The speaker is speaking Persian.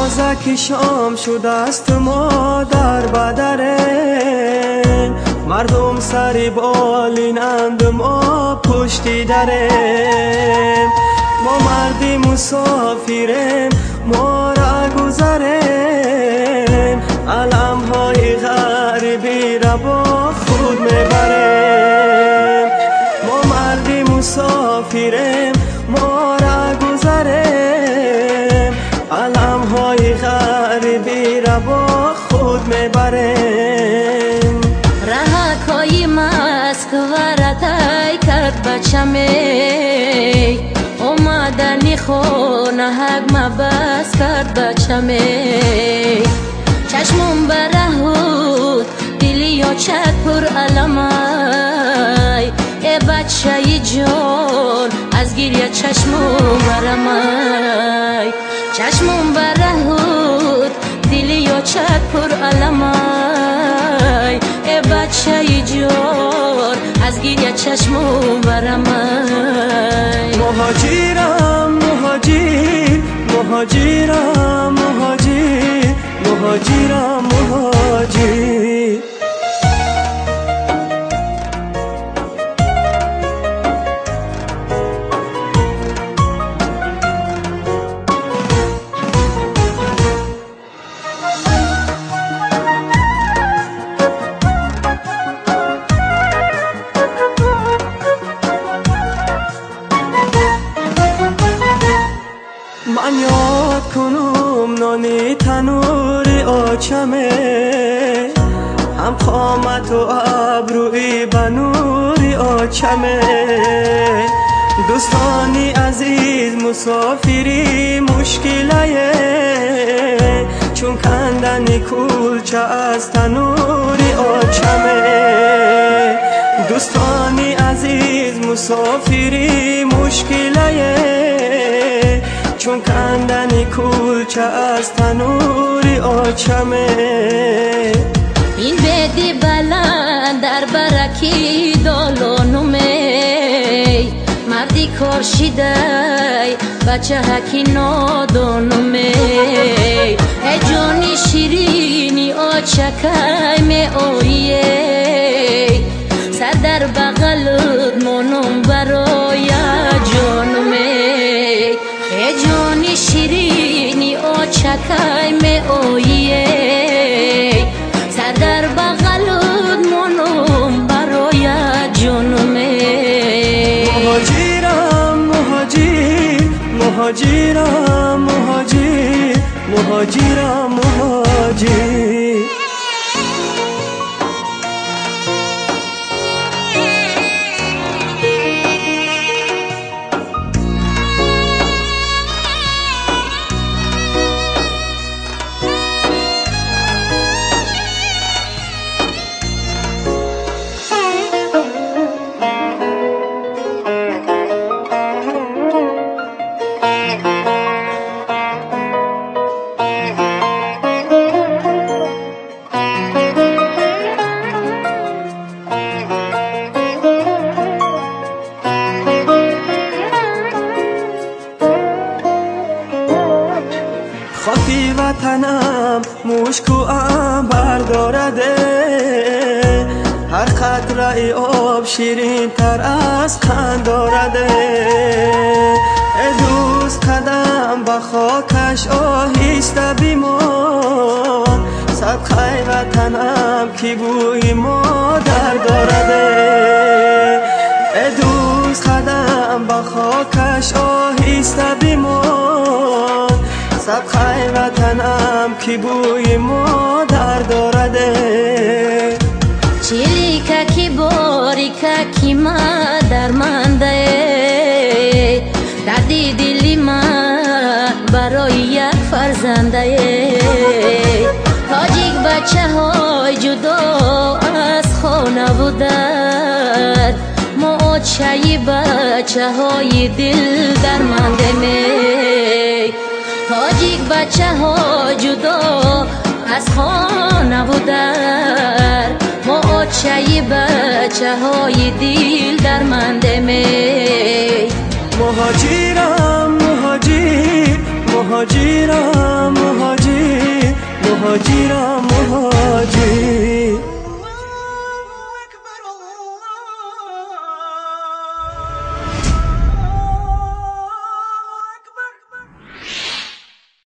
نمازک شام شده است ما در بدریم، مردم سری بالینند ما پشتی دریم. ما مردی مسافریم ما را گذریم، علمهای غریبی را با خود میبریم. ما مردی مسافریم ما را گذریم، علمهای غریبی را با خود میبریم. رهکای مسکو رتای کرد بچمی، اومدنی خونه حق مبس کرد بچمی. چشمم برهود دلی یا چک پر علمای، ای بچه جان از گریه چشمم برمای. چشمم برهود دلی یا چک پر علمای، ای بچه جان از گریه چشمم برمای. مهاجرم مهاجر مهاجرم مهاجر مهاجرم مهاجر. من یاد کنم نانی تنوری آچمه، هم قامت و ابروی بنوری آچمه. دوستانی عزیز مسافری مشکله، چون کندنی کلچه از تنوری آچمه. دوستانی عزیز مسافری مشکله، چون کندنی کلچه از تنوری آچمه. این بدی بلند در برکی دالانومی، مردی کارشیده بچه هکی نادانومی. ای جانی شیرینی آچکای می آیی، سر در بغلت مانم برای جانومی. ای جانی شیرینی آچکای می آیی، سر در بغلت مانم برای جانومی. مهاجرم مهاجر مهاجرم مهاجر مهاجرم مهاجر. خاکی وطنم مشکو عنبر دارده، هر قطره آب شیرین تر از قند دارده. ای دوست قدم به خاکش آهسته بیمان، صدقه وطنم کی بوی مادر دارده. ای دوست قدم به خاکش آهسته بیمان، صدقه وطنم کی بوی مادر دارده. چلیکا کی باریکا کی مادر منده، دردی دلی من برای یک فرزنده. تاجیک بچه های جدا از خانه بودن، ما چایی بچه های دل درمانده می. تاجیک بچه ها جدا از خانه بودن، ما چایی بچه های دل درمانده می. مهاجرم مهاجر مهاجرم مهاجر مهاجرم مهاجر.